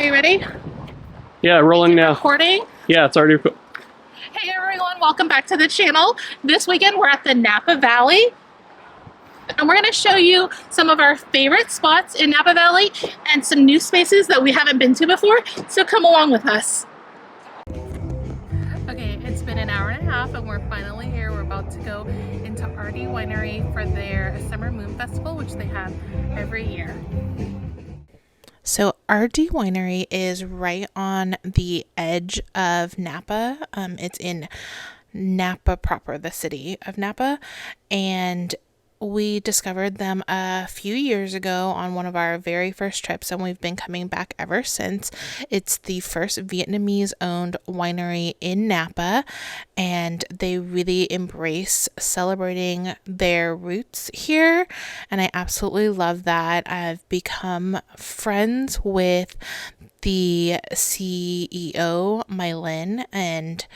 you ready? Yeah, rolling now. Recording. Yeah, it's already. Hey everyone, welcome back to the channel. This weekend we're at the Napa Valley. And we're going to show you some of our favorite spots in Napa Valley and some new spaces that we haven't been to before. So come along with us. Okay, it's been an hour and a half and we're finally here. We're about to go into RD Winery for their Summer Moon Festival, which they have every year. So RD Winery is right on the edge of Napa. It's in Napa proper, the city of Napa, and we discovered them a few years ago on one of our very first trips, and we've been coming back ever since. It's the first Vietnamese owned winery in Napa, and they really embrace celebrating their roots here, and I absolutely love that. I've become friends with the CEO, Mylin, and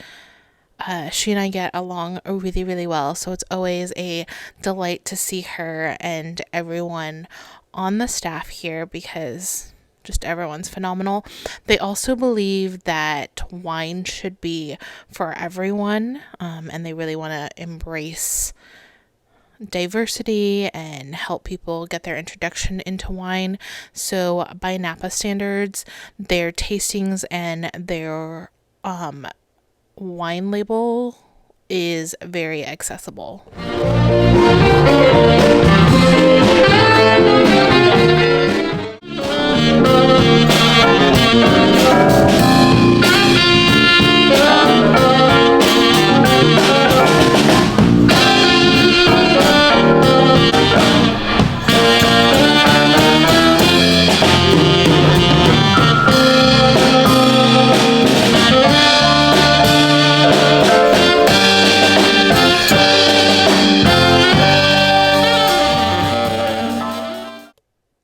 she and I get along really, really well. So it's always a delight to see her and everyone on the staff here because just everyone's phenomenal. They also believe that wine should be for everyone, and they really want to embrace diversity and help people get their introduction into wine. So by Napa standards, their tastings and their wine label is very accessible.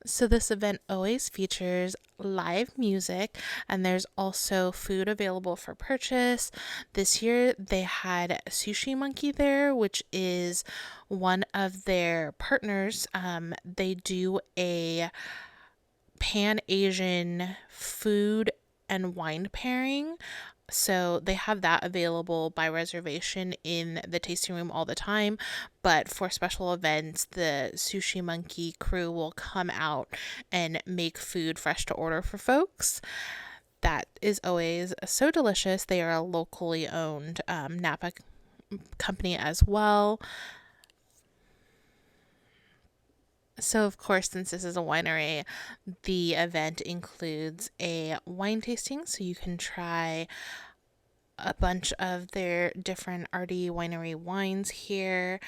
So this event always features live music, and there's also food available for purchase. This year they had Sushi Monkey there, which is one of their partners. They do a Pan-Asian food and wine pairing. So they have that available by reservation in the tasting room all the time. But for special events, the Sushi Monkey crew will come out and make food fresh to order for folks. That is always so delicious. They are a locally owned Napa company as well. So, of course, since this is a winery, the event includes a wine tasting, so you can try a bunch of their different RD Winery wines here.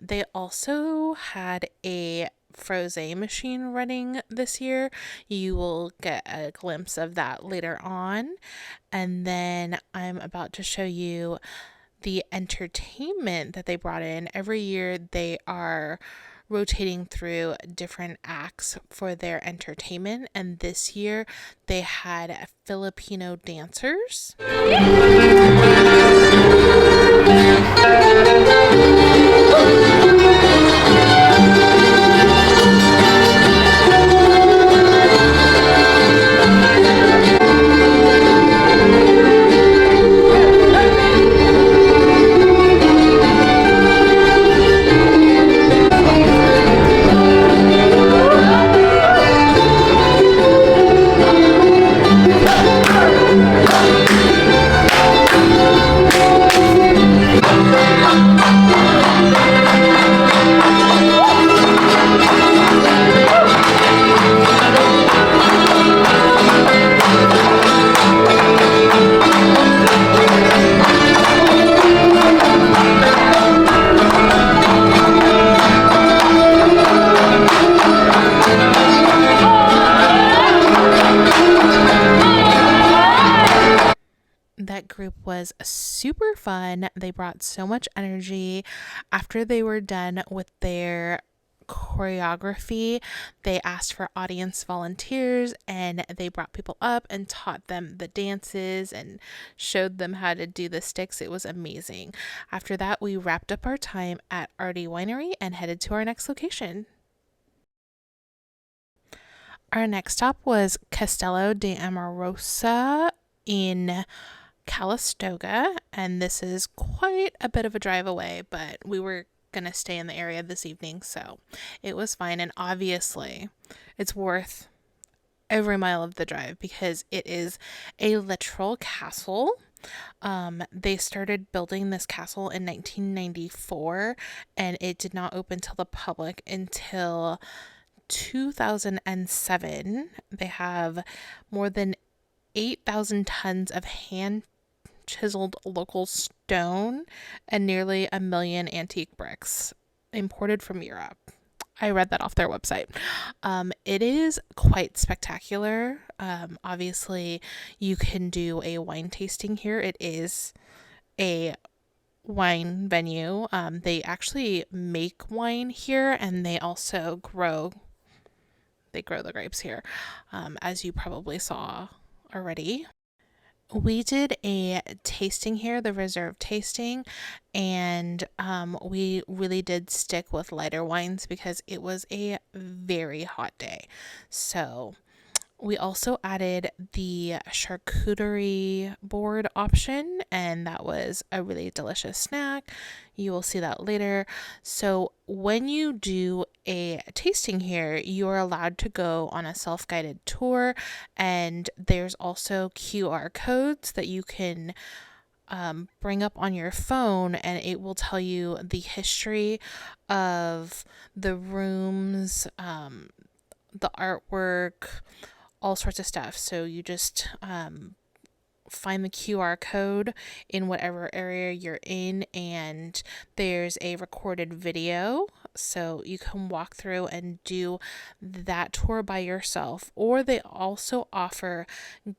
They also had a frosé machine running this year. You will get a glimpse of that later on. And then I'm about to show you the entertainment that they brought in. Every year they are rotating through different acts for their entertainment, and this year they had Filipino dancers. That group was super fun. They brought so much energy. After they were done with their choreography, they asked for audience volunteers, and they brought people up and taught them the dances and showed them how to do the sticks. It was amazing. After that, we wrapped up our time at RD Winery and headed to our next location. Our next stop was Castello Di Amorosa in Calistoga, and this is quite a bit of a drive away, but we were going to stay in the area this evening, so it was fine. And obviously, it's worth every mile of the drive because it is a literal castle. They started building this castle in 1994, and it did not open to the public until 2007. They have more than 8,000 tons of hand chiseled local stone and nearly 1 million antique bricks imported from Europe. I read that off their website. It is quite spectacular. Obviously, you can do a wine tasting here. It is a wine venue. They actually make wine here, and they also grow the grapes here, as you probably saw already. We did a tasting here, the reserve tasting, and we really did stick with lighter wines because it was a very hot day. So we also added the charcuterie board option, and that was a really delicious snack. You will see that later. So when you do a tasting here, you are allowed to go on a self-guided tour, and there's also QR codes that you can bring up on your phone, and it will tell you the history of the rooms, the artwork, all sorts of stuff. So you just find the QR code in whatever area you're in, and there's a recorded video, so you can walk through and do that tour by yourself. Or they also offer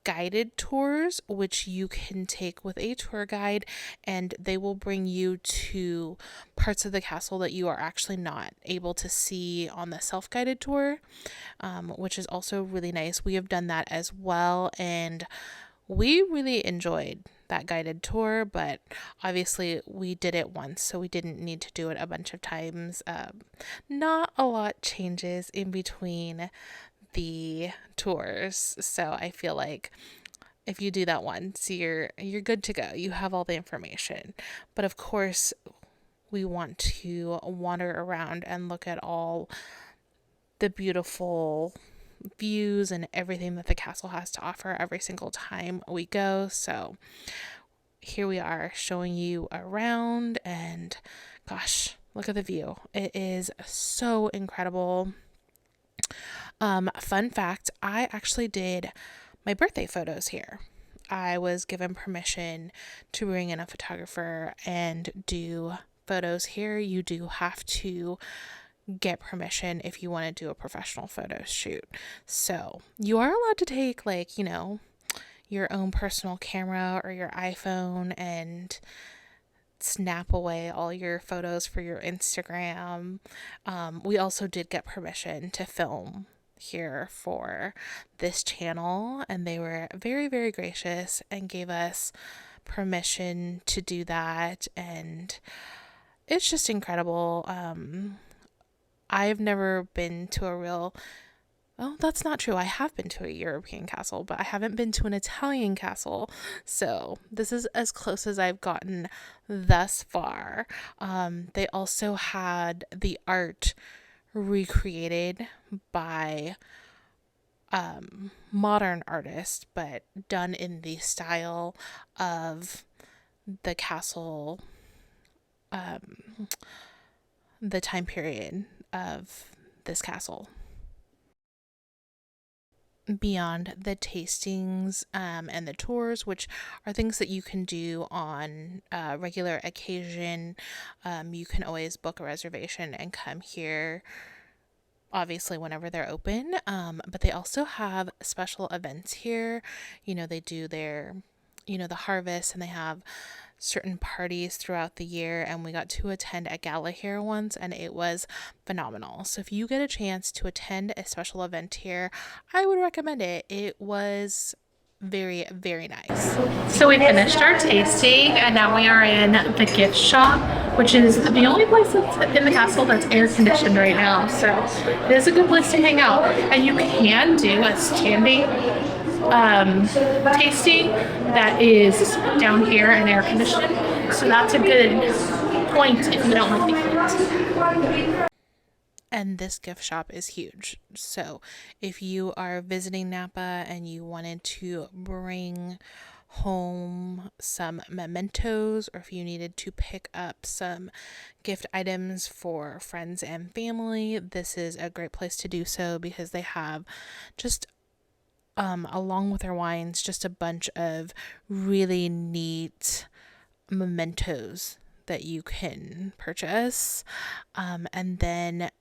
guided tours, which you can take with a tour guide, and they will bring you to parts of the castle that you are actually not able to see on the self-guided tour, which is also really nice. We have done that as well, and we really enjoyed that guided tour, but obviously we did it once, so we didn't need to do it a bunch of times. Not a lot changes in between the tours, so I feel like if you do that once, you're good to go. You have all the information. But of course, we want to wander around and look at all the beautiful views and everything that the castle has to offer every single time we go. So here we are showing you around, and gosh, look at the view. It is so incredible. Fun fact, I actually did my birthday photos here. I was given permission to bring in a photographer and do photos here. You do have to get permission if you want to do a professional photo shoot. So you are allowed to take, like, your own personal camera or your iPhone and snap away all your photos for your Instagram. We also did get permission to film here for this channel, and they were very, very gracious and gave us permission to do that, and it's just incredible. I've never been to a real... Oh, that's not true. I have been to a European castle, but I haven't been to an Italian castle. So this is as close as I've gotten thus far. They also had the art recreated by modern artists, but done in the style of the castle, the time period of this castle. Beyond the tastings and the tours, which are things that you can do on a regular occasion, you can always book a reservation and come here, obviously whenever they're open, but they also have special events here. They do their, the harvest, and they have certain parties throughout the year, and we got to attend a gala here once, and it was phenomenal. So if you get a chance to attend a special event here, I would recommend it. It was very, very nice. So we finished our tasting and now we are in the gift shop, which is the only place that's in the castle that's air conditioned right now. So it is a good place to hang out. And you can do a standing tasting that is down here and air conditioned. So that's a good point if you don't like the heat. And this gift shop is huge. So if you are visiting Napa and you wanted to bring home some mementos, or if you needed to pick up some gift items for friends and family, this is a great place to do so, because they have just along with their wines, just a bunch of really neat mementos that you can purchase. And then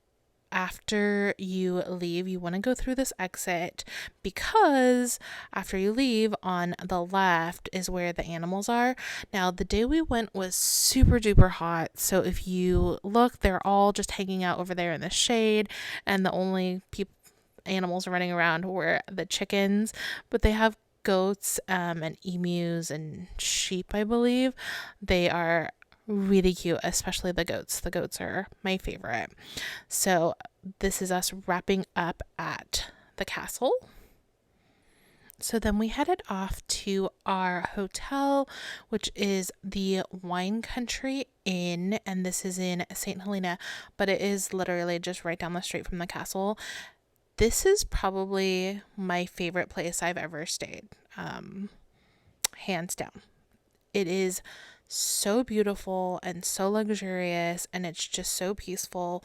after you leave, you want to go through this exit, because after you leave, on the left is where the animals are. Now, the day we went was super duper hot, so if you look, they're all just hanging out over there in the shade, and the only animals running around were the chickens. But they have goats and emus and sheep, I believe. They are really cute, especially the goats. The goats are my favorite. So this is us wrapping up at the castle. So then we headed off to our hotel, which is the Wine Country Inn, and this is in St Helena, but it is literally just right down the street from the castle. This is probably my favorite place I've ever stayed, hands down. It is so beautiful and so luxurious, and it's just so peaceful.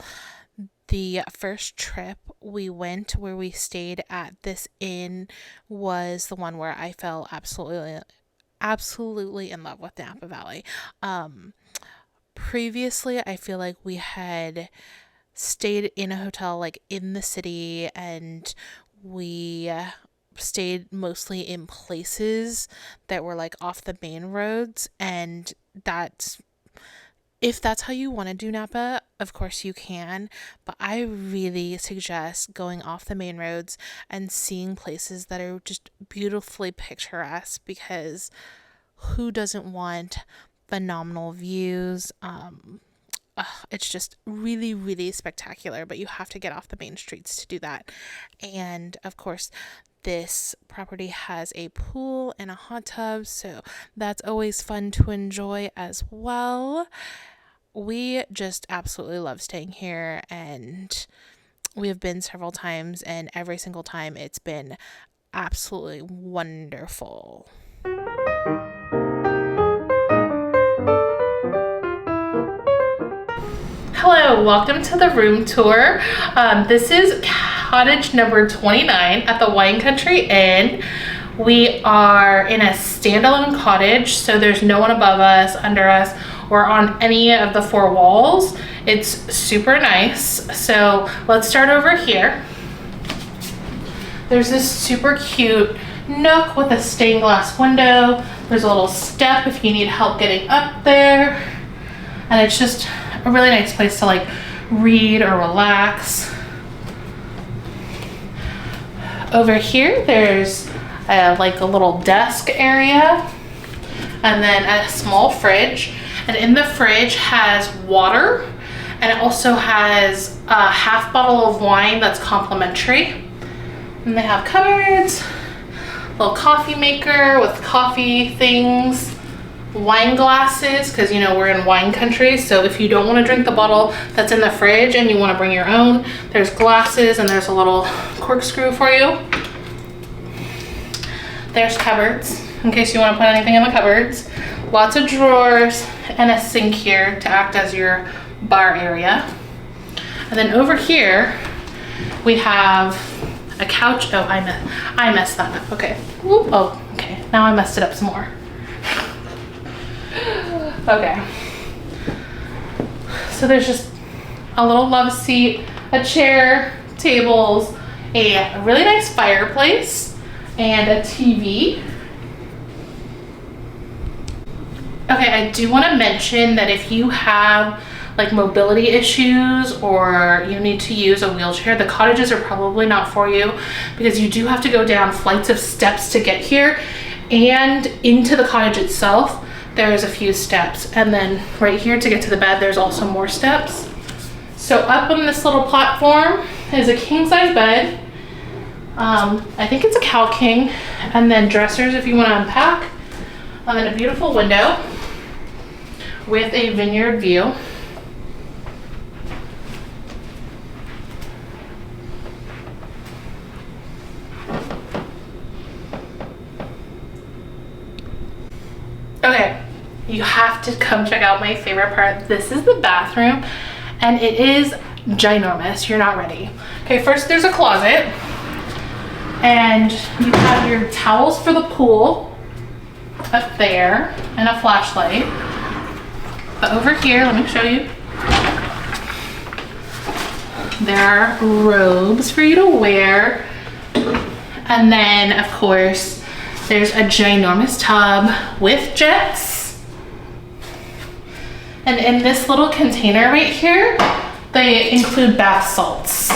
The first trip we went where we stayed at this inn was the one where I fell absolutely in love with Napa Valley. Previously, I feel like we had stayed in a hotel like in the city, and we stayed mostly in places that were like off the main roads, and if that's how you want to do Napa, of course you can, but I really suggest going off the main roads and seeing places that are just beautifully picturesque, because who doesn't want phenomenal views? It's just really, really spectacular, but you have to get off the main streets to do that. And of course, this property has a pool and a hot tub, so that's always fun to enjoy as well. We just absolutely love staying here, and we have been several times, and every single time it's been absolutely wonderful. Hello, welcome to the room tour. This is cottage number 29 at the Wine Country Inn. We are in a standalone cottage, so there's no one above us, under us, or on any of the four walls. It's super nice. So let's start over here. There's this super cute nook with a stained glass window. There's a little step if you need help getting up there. And it's just a really nice place to like read or relax. Over here, there's like a little desk area, and then a small fridge. And in the fridge has water, and it also has a half bottle of wine that's complimentary. And they have cupboards, little coffee maker with coffee things, wine glasses, because you know we're in wine country, so if you don't want to drink the bottle that's in the fridge and you want to bring your own, there's glasses, and there's a little corkscrew for you. There's cupboards in case you want to put anything in the cupboards. Lots of drawers and a sink here to act as your bar area. And then over here we have a couch. Oh, I messed that up. Okay. Whoop. Oh, okay. Now I messed it up some more. Okay. So there's just a little love seat, a chair, tables, a really nice fireplace, and a TV. Okay, I do want to mention that if you have like mobility issues or you need to use a wheelchair, the cottages are probably not for you, because you do have to go down flights of steps to get here, and into the cottage itself there's a few steps, and then right here to get to the bed there's also more steps. So up on this little platform is a king-size bed. I think it's a Cal King, and then dressers if you want to unpack, and then a beautiful window with a vineyard view. Okay, you have to come check out my favorite part. This is the bathroom, and it is ginormous. You're not ready. Okay, first there's a closet, and you have your towels for the pool up there, and a flashlight. But over here, let me show you. There are robes for you to wear, and then of course there's a ginormous tub with jets. And in this little container right here, they include bath salts.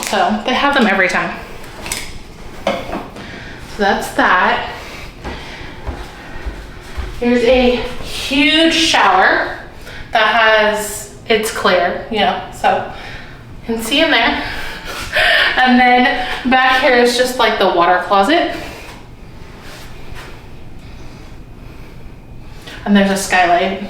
So they have them every time. So that's that. Here's a huge shower that has, it's clear, you know, so you can see in there. And then back here is just like the water closet. And there's a skylight.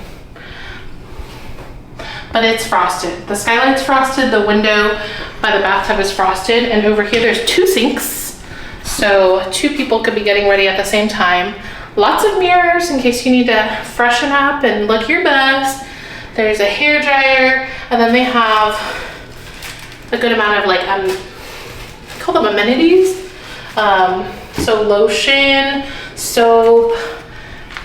But it's frosted. The skylight's frosted, the window by the bathtub is frosted, and over here there's 2 sinks. So 2 people could be getting ready at the same time. Lots of mirrors in case you need to freshen up and look your best. There's a hair dryer, and then they have a good amount of like, I call them amenities. So lotion, soap,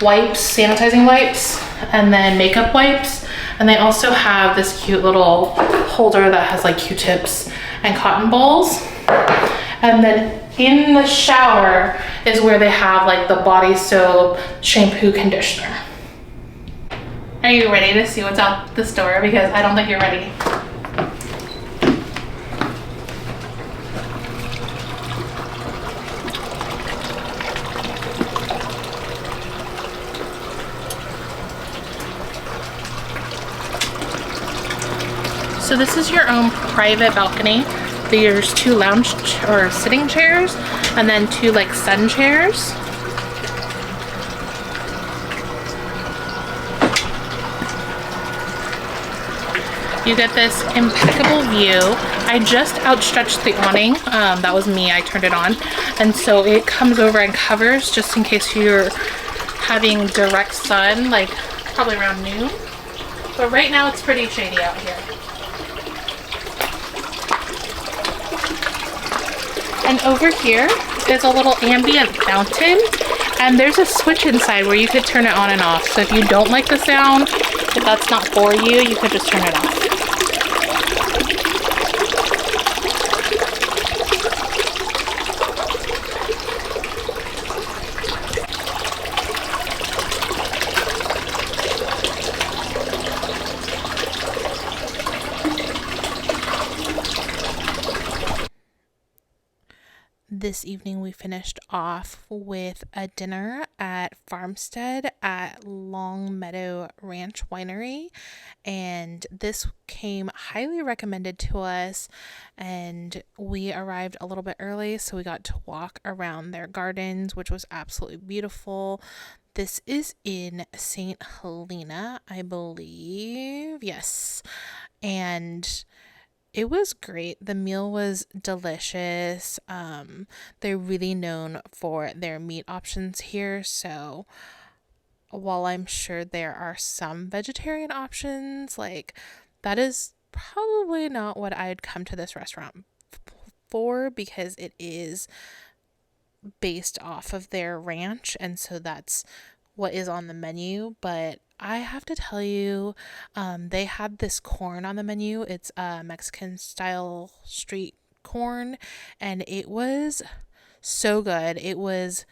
wipes, sanitizing wipes, and then makeup wipes. And they also have this cute little holder that has like Q-tips and cotton balls. And then in the shower is where they have like the body soap, shampoo, conditioner. Are you ready to see what's out this door? Because I don't think you're ready. So this is your own private balcony. There's 2 lounge or sitting chairs, and then 2 like sun chairs. You get this impeccable view. I just outstretched the awning. That was me, I turned it on. And so it comes over and covers just in case you're having direct sun, like probably around noon. But right now it's pretty shady out here. And over here is a little ambient fountain, and there's a switch inside where you could turn it on and off. So if you don't like the sound, if that's not for you, you could just turn it off. This evening we finished off with a dinner at Farmstead at Long Meadow Ranch Winery, and this came highly recommended to us, and we arrived a little bit early so we got to walk around their gardens, which was absolutely beautiful. This is in St Helena, I believe. Yes. And it was great. The meal was delicious. They're really known for their meat options here. So while I'm sure there are some vegetarian options, like that is probably not what I'd come to this restaurant for, because it is based off of their ranch. And so that's what is on the menu. But I have to tell you, they had this corn on the menu. It's a Mexican style street corn, and it was so good. It was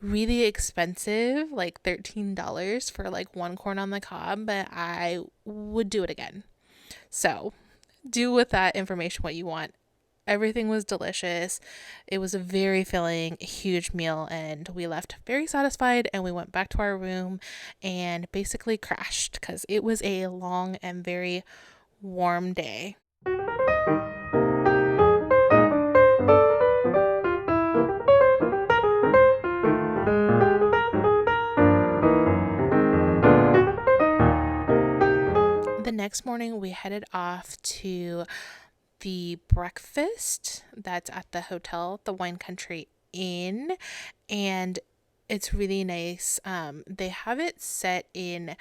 really expensive, like $13 for like one corn on the cob, but I would do it again. So do with that information what you want. Everything was delicious. It was a very filling, huge meal, and we left very satisfied, and we went back to our room and basically crashed because it was a long and very warm day. The next morning, we headed off to the breakfast that's at the hotel, the Wine Country Inn, and it's really nice. They have it set in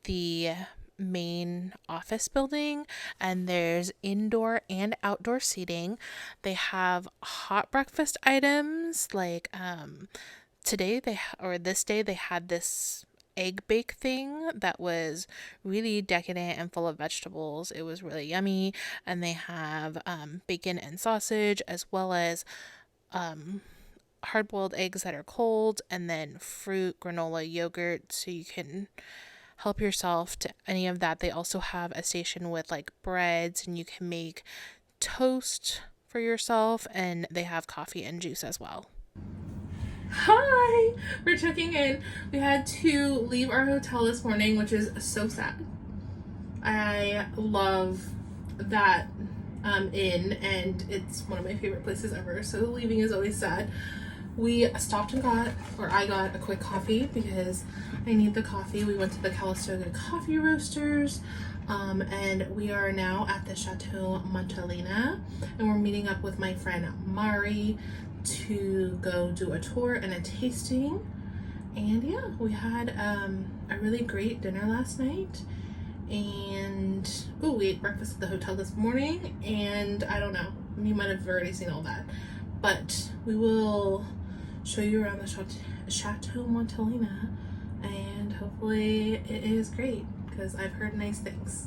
the main office building, and there's indoor and outdoor seating. They have hot breakfast items like this day they had this egg bake thing that was really decadent and full of vegetables. It was really yummy. And they have bacon and sausage, as well as hard-boiled eggs that are cold, and then fruit, granola, yogurt, so you can help yourself to any of that. They also have a station with like breads, and you can make toast for yourself, and they have coffee and juice as well. Hi! We're checking in. We had to leave our hotel this morning, which is so sad. I love that inn, and it's one of my favorite places ever, so leaving is always sad. We stopped and I got a quick coffee because I need the coffee. We went to the Calistoga coffee roasters, and we are now at the Chateau Montelena, and we're meeting up with my friend Mari to go do a tour and a tasting. And yeah, we had a really great dinner last night, and we ate breakfast at the hotel this morning, and I don't know, you might have already seen all that, but we will show you around the Chateau Montelena, and hopefully it is great because I've heard nice things.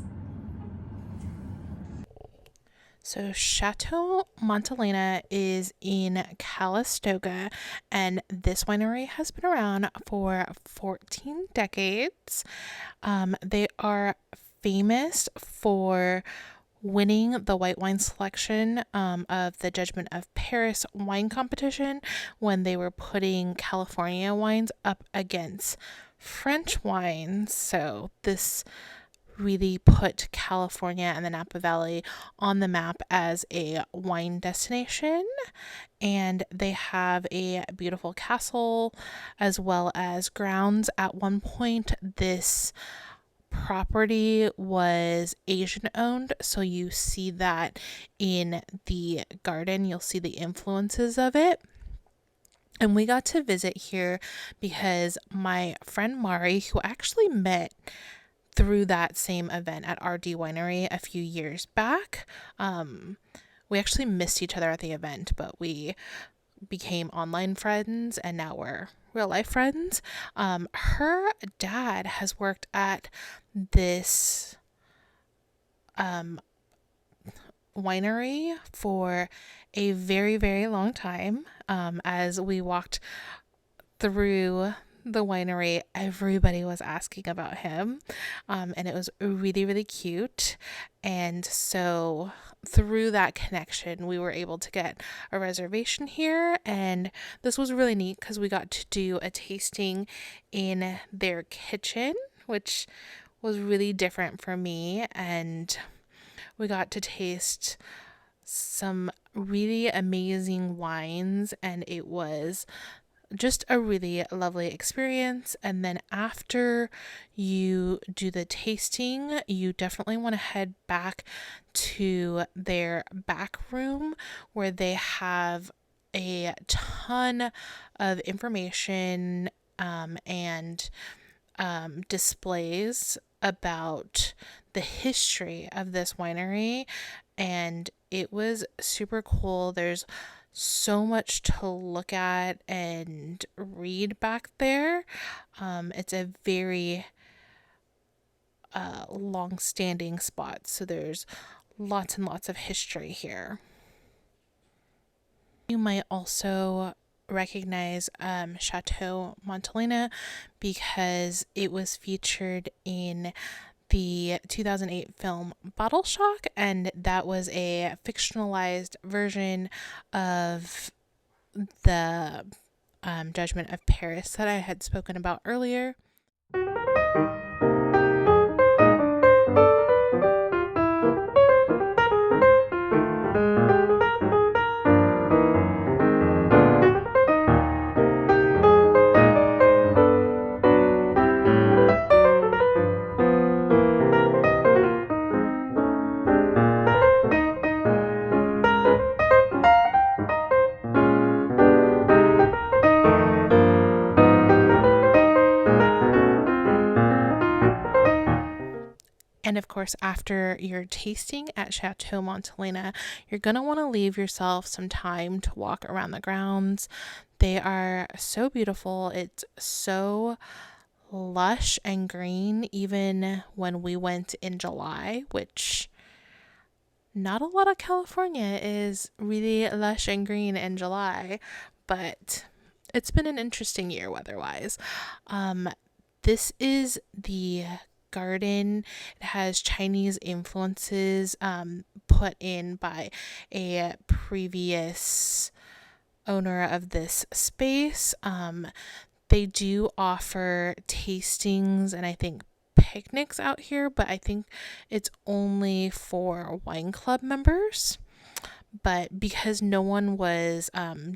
So Chateau Montelena is in Calistoga, and this winery has been around for 14 decades. They are famous for winning the white wine selection of the Judgment of Paris wine competition when they were putting California wines up against French wines. So this really put California and the Napa Valley on the map as a wine destination. And they have a beautiful castle as well as grounds. At one point, this property was Asian owned, so you see that in the garden. You'll see the influences of it. And we got to visit here because my friend Mari, who actually met through that same event at RD Winery a few years back. We actually missed each other at the event, but we became online friends, and now we're real life friends. Her dad has worked at this winery for a very, very long time. As we walked through the winery, everybody was asking about him, and it was really, really cute. And so through that connection, we were able to get a reservation here, and this was really neat because we got to do a tasting in their kitchen, which was really different for me, and we got to taste some really amazing wines, and it was just a really lovely experience. And then after you do the tasting, you definitely want to head back to their back room where they have a ton of information and displays about the history of this winery, and it was super cool. There's so much to look at and read back there. It's a very long-standing spot, so there's lots and lots of history here. You might also recognize Chateau Montelena because it was featured in the 2008 film Bottle Shock, and that was a fictionalized version of the Judgment of Paris that I had spoken about earlier. And of course, after your tasting at Chateau Montelena, you're going to want to leave yourself some time to walk around the grounds. They are so beautiful. It's so lush and green, even when we went in July, which not a lot of California is really lush and green in July, but it's been an interesting year weather-wise. This is the garden. It has Chinese influences put in by a previous owner of this space. They do offer tastings and I think picnics out here, but I think it's only for wine club members. But because no one was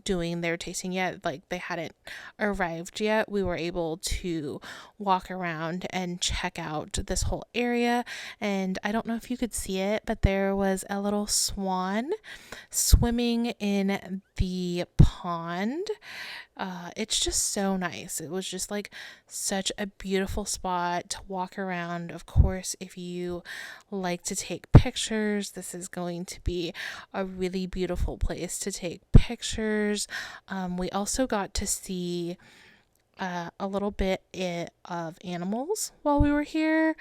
doing their tasting yet, like they hadn't arrived yet, we were able to walk around and check out this whole area. And I don't know if you could see it, but there was a little swan swimming in the pond. It's just so nice. It was just like such a beautiful spot to walk around. Of course, if you like to take pictures, this is going to be a really beautiful place to take pictures. We also got to see a little bit of animals while we were here.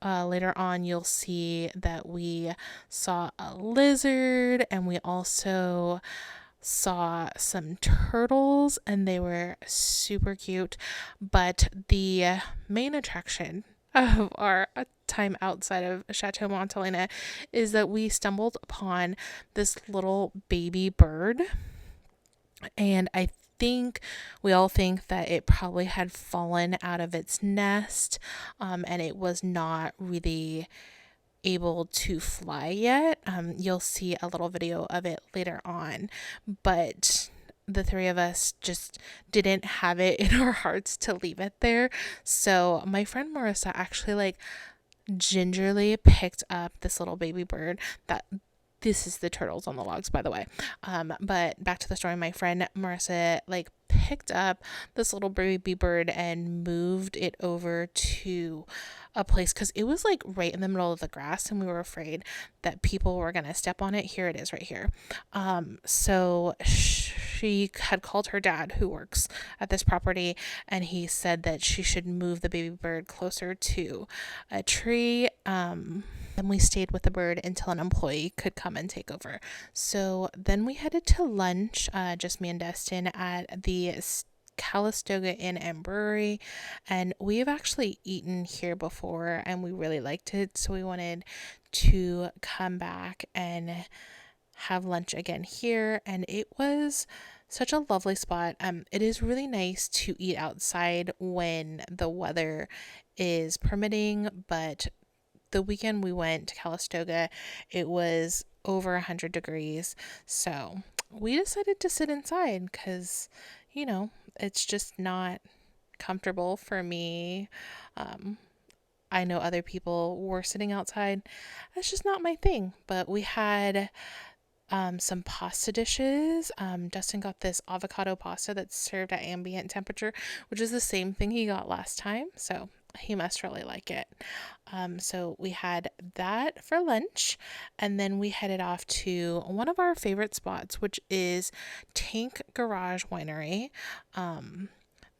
Later on, you'll see that we saw a lizard, and we also saw some turtles, and they were super cute. But the main attraction of our time outside of Chateau Montelena is that we stumbled upon this little baby bird, and I think we all think that it probably had fallen out of its nest, and it was not really able to fly yet. You'll see a little video of it later on, but the three of us just didn't have it in our hearts to leave it there. So my friend Marissa actually like gingerly picked up this little baby bird. That this is the turtles on the logs, by the way. But back to the story, my friend Marissa like picked up this little baby bird and moved it over to a place because it was like right in the middle of the grass, and we were afraid that people were gonna step on it. Here it is right here. So she had called her dad, who works at this property, and he said that she should move the baby bird closer to a tree. And we stayed with the bird until an employee could come and take over. So then we headed to lunch, just me and Dustin, at the Calistoga Inn and Brewery, and we have actually eaten here before and we really liked it, so we wanted to come back and have lunch again here, and it was such a lovely spot. It is really nice to eat outside when the weather is permitting, but the weekend we went to Calistoga, it was over 100 degrees, so we decided to sit inside because, you know, it's just not comfortable for me. I know other people were sitting outside. That's just not my thing. But we had some pasta dishes. Dustin got this avocado pasta that's served at ambient temperature, which is the same thing he got last time. So he must really like it. So we had that for lunch, and then we headed off to one of our favorite spots, which is Tank Garage Winery.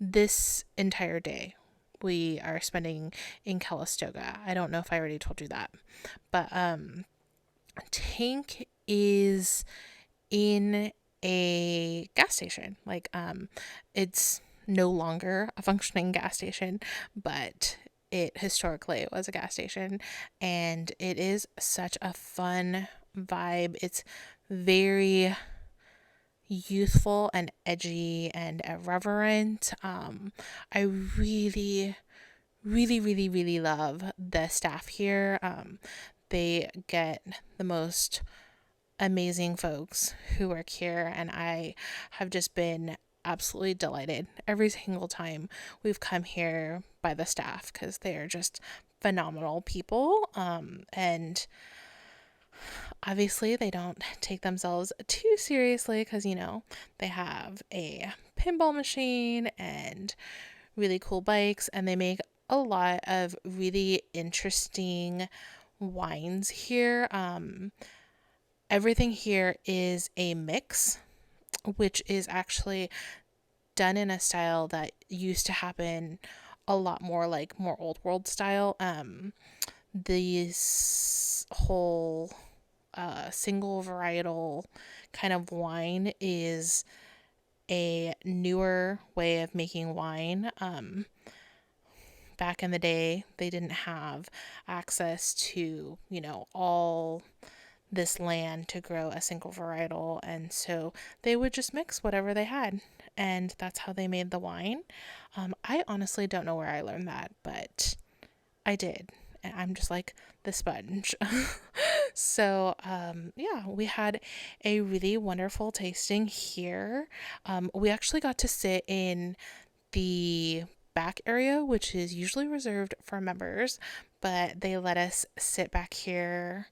This entire day we are spending in Calistoga. I don't know if I already told you that, but Tank is in a gas station. It's no longer a functioning gas station, but it historically was a gas station, and it is such a fun vibe. It's very youthful and edgy and irreverent. I really, really, really, really love the staff here. They get the most amazing folks who work here, and I have just been absolutely delighted every single time we've come here by the staff, because they are just phenomenal people. And obviously they don't take themselves too seriously, because they have a pinball machine and really cool bikes, and they make a lot of really interesting wines here. Everything here is a mix, which is actually done in a style that used to happen a lot more, like more old world style. This whole single varietal kind of wine is a newer way of making wine. Back in the day, they didn't have access to, all this land to grow a single varietal, and so they would just mix whatever they had, and that's how they made the wine. I honestly don't know where I learned that, but I did, and I'm just like the sponge. So yeah, we had a really wonderful tasting here. We actually got to sit in the back area, which is usually reserved for members, but they let us sit back here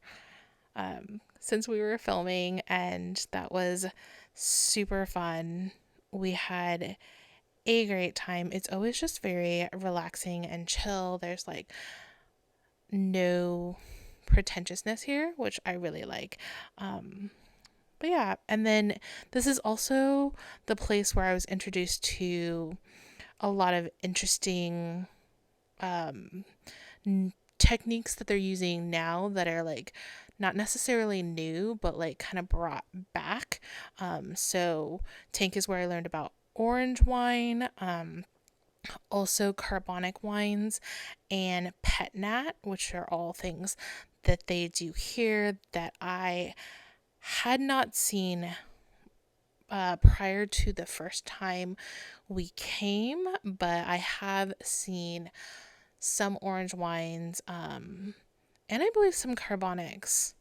since we were filming, and that was super fun. We had a great time. It's always just very relaxing and chill. There's like no pretentiousness here, which I really like. But yeah, and then this is also the place where I was introduced to a lot of interesting techniques that they're using now that are like not necessarily new, but like kind of brought back. So Tank is where I learned about orange wine, also carbonic wines, and pet nat, which are all things that they do here that I had not seen prior to the first time we came, but I have seen some orange wines, and I believe some carbonics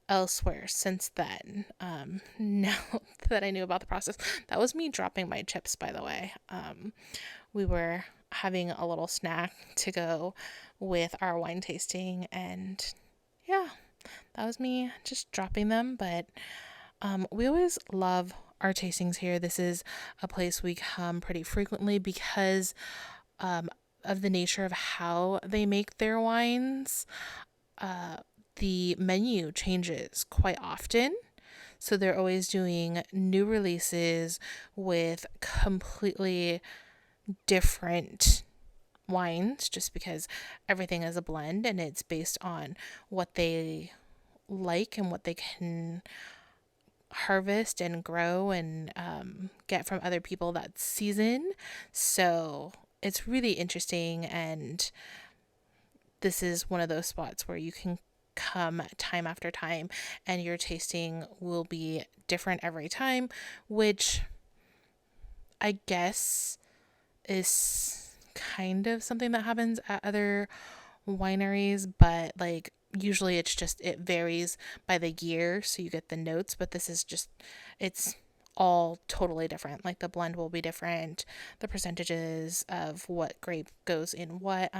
elsewhere since then. Now that I knew about the process, that was me dropping my chips, by the way. We were having a little snack to go with our wine tasting, and yeah, that was me just dropping them. But we always love our tastings here. This is a place we come pretty frequently because of the nature of how they make their wines. The menu changes quite often, so they're always doing new releases with completely different wines, just because everything is a blend and it's based on what they like and what they can harvest and grow and get from other people that season. So it's really interesting, and this is one of those spots where you can come time after time and your tasting will be different every time, which I guess is kind of something that happens at other wineries, but like usually it varies by the year, so you get the notes, but this is just, it's all totally different. Like the blend will be different, the percentages of what grape goes in what.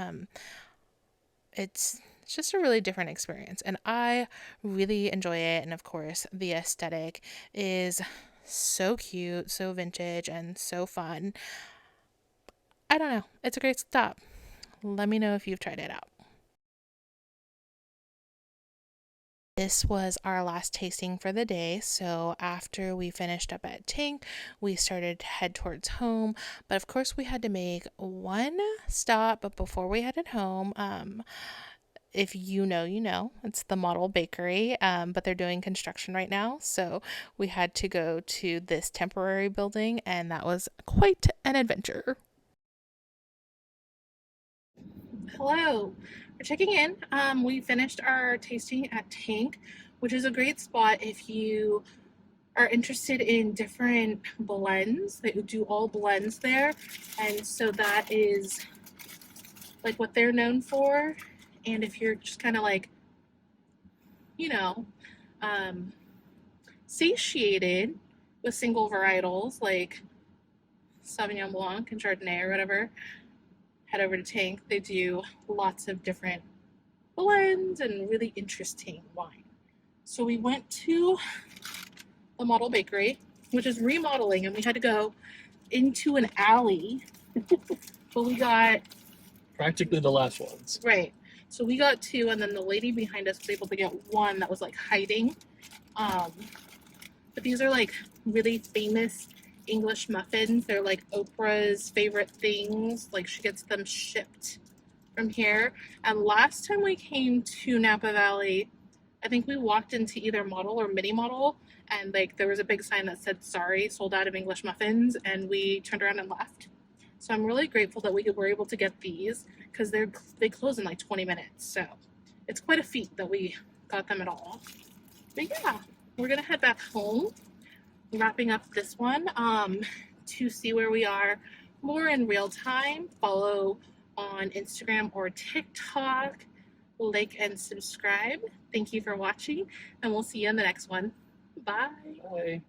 It's just a really different experience, and I really enjoy it. And of course, the aesthetic is so cute, so vintage, and so fun. I don't know. It's a great stop. Let me know if you've tried it out. This was our last tasting for the day, so after we finished up at Tank, we started to head towards home, but of course we had to make one stop. But before we headed home, if you know, you know. It's the model bakery, but they're doing construction right now. So we had to go to this temporary building, and that was quite an adventure. Hello, we're checking in. We finished our tasting at Tank, which is a great spot if you are interested in different blends. They do all blends there, and so that is like what they're known for. And if you're just kind of like, you know, um, satiated with single varietals like Sauvignon Blanc and Chardonnay or whatever, head over to Tank. They do lots of different blends and really interesting wine. So we went to the model bakery, which is remodeling, and we had to go into an alley. But we got Practically the last ones. right. So we got two, and then the lady behind us was able to get one that was like hiding. But these are like really famous English muffins. They're like Oprah's favorite things. Like she gets them shipped from here. And last time we came to Napa Valley, I think we walked into either model or mini model, and like there was a big sign that said sorry, sold out of English muffins, and we turned around and left. So I'm really grateful that we were able to get these because they close in like 20 minutes. So it's quite a feat that we got them at all. But yeah, we're gonna head back home, wrapping up this one. To see where we are more in real time, follow on Instagram or TikTok, like and subscribe. Thank you for watching, and we'll see you in the next one. Bye. Bye.